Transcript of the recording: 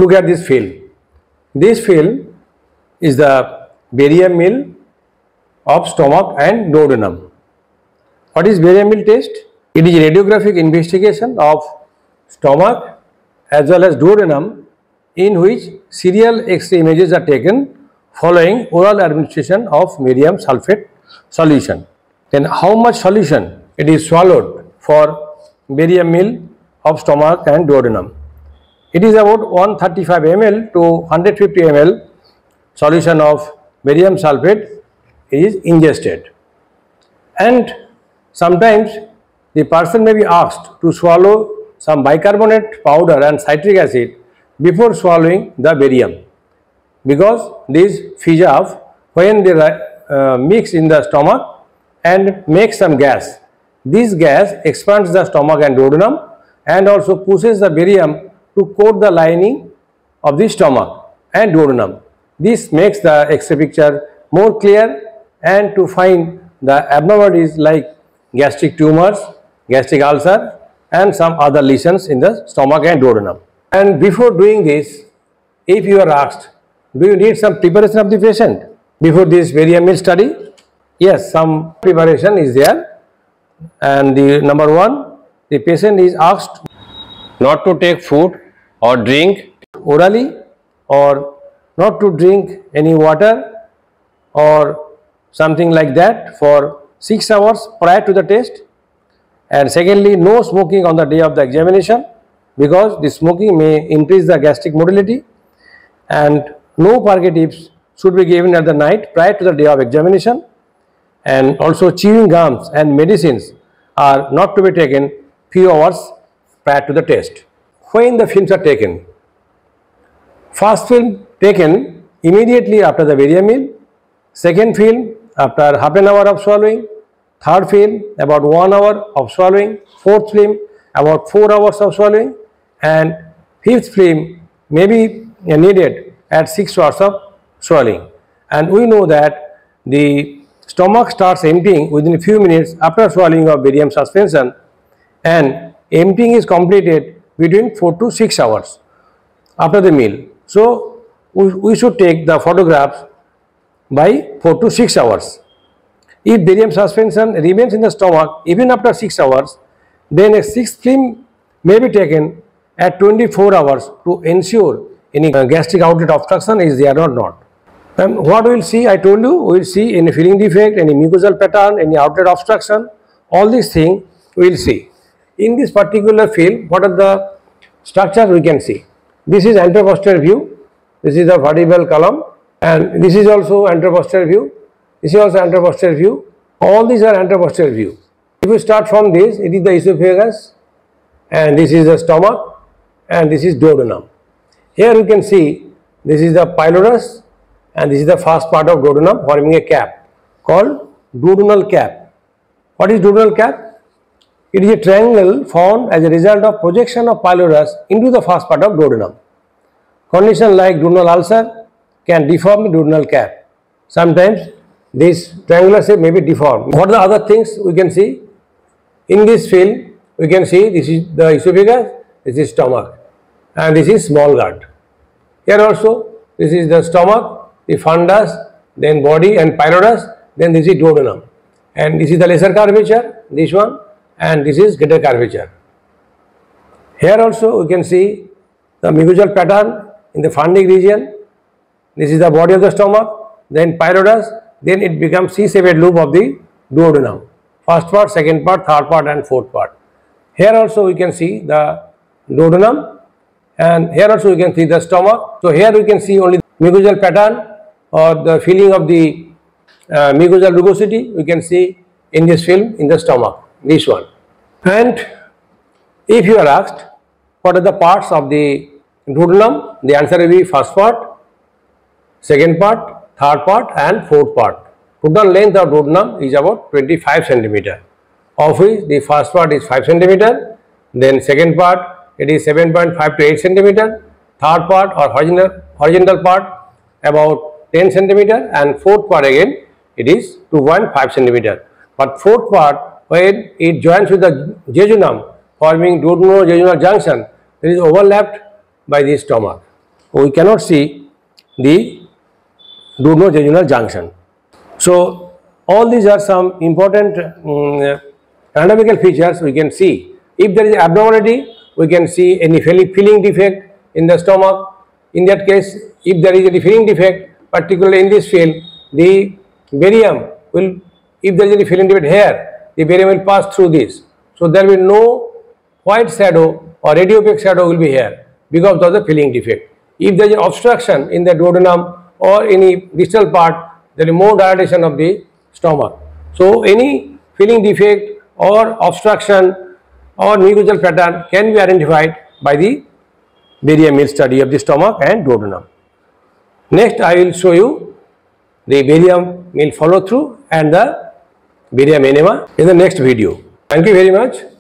Look at this film. This film is the barium meal of stomach and duodenum. What is barium meal test? It is a radiographic investigation of stomach as well as duodenum, in which serial X-ray images are taken following oral administration of barium sulfate solution. Then how much solution it is swallowed for barium meal of stomach and duodenum? It is about 135 ml to 150 ml solution of barium sulfate is ingested. And sometimes the person may be asked to swallow some bicarbonate powder and citric acid before swallowing the barium, because these fizz off when they mix in the stomach and make some gas. This gas expands the stomach and duodenum and also pushes the barium to coat the lining of the stomach and duodenum. This makes the X-ray picture more clear and to find the abnormalities like gastric tumors, gastric ulcer and some other lesions in the stomach and duodenum. And before doing this, if you are asked, do you need some preparation of the patient before this barium meal study? Yes, some preparation is there. And the number one, the patient is asked not to take food or drink orally, or not to drink any water or something like that for 6 hours prior to the test. And secondly, no smoking on the day of the examination, because the smoking may increase the gastric motility. And no purgatives should be given at the night prior to the day of examination. And also chewing gums and medicines are not to be taken few hours prior to the test. When the films are taken, first film taken immediately after the barium meal, second film after half an hour of swallowing, third film about 1 hour of swallowing, fourth film about 4 hours of swallowing, and fifth film may be needed at 6 hours of swallowing. And we know that the stomach starts emptying within a few minutes after swallowing of barium suspension, and emptying is completed between 4 to 6 hours after the meal. So we should take the photographs by 4 to 6 hours. If barium suspension remains in the stomach even after 6 hours, then a sixth film may be taken at 24 hours to ensure any gastric outlet obstruction is there or not. And what we will see, I told you, we will see any filling defect, any mucosal pattern, any outlet obstruction, all these things we will see. In this particular film, what are the structures we can see? This is anteroposterior view, this is the vertebral column, and this is also anteroposterior view, this is also anteroposterior view. All these are anteroposterior view. If we start from this, it is the esophagus, and this is the stomach, and this is duodenum. Here you can see this is the pylorus, and this is the first part of duodenum forming a cap called duodenal cap. What is duodenal cap? It is a triangle formed as a result of projection of pylorus into the first part of duodenum. Condition like duodenal ulcer can deform the duodenal cap. Sometimes this triangular shape may be deformed. What are the other things we can see? In this film, we can see this is the esophagus, this is stomach, and this is small gut. Here also, this is the stomach, the fundus, then body and pylorus, then this is duodenum. And this is the lesser curvature, this one, and this is greater curvature. Here also we can see the mucosal pattern in the fundic region. This is the body of the stomach, then pylorus, then it becomes C-shaped loop of the duodenum. First part, second part, third part and fourth part. Here also we can see the duodenum, and here also we can see the stomach. So here we can see only mucosal pattern or the filling of the mucosal rugosity we can see in this film in the stomach, this one. And if you are asked what are the parts of the duodenum, the answer will be first part, second part, third part and fourth part. Total length of duodenum is about 25 centimeter, of which the first part is 5 centimeter, then second part it is 7.5 to 8 centimeter, third part or horizontal part about 10 centimeter, and fourth part again it is 2.5 centimeter. But fourth part, when it joins with the jejunum forming duodenal-jejunal junction, it is overlapped by the stomach. we cannot see the duodenojejunal junction. So all these are some important anatomical features we can see. If there is abnormality, we can see any filling defect in the stomach. In that case, if there is a filling defect, particularly in this field, the barium will, if there is any filling defect here, the barium will pass through this. So there will be no white shadow or radiopaque shadow will be here because of the filling defect. If there is an obstruction in the duodenum or any distal part, there is more dilatation of the stomach. So any filling defect or obstruction or mucosal pattern can be identified by the barium meal study of the stomach and duodenum. Next, I will show you the barium meal follow through and the barium enema in the next video. Thank you very much.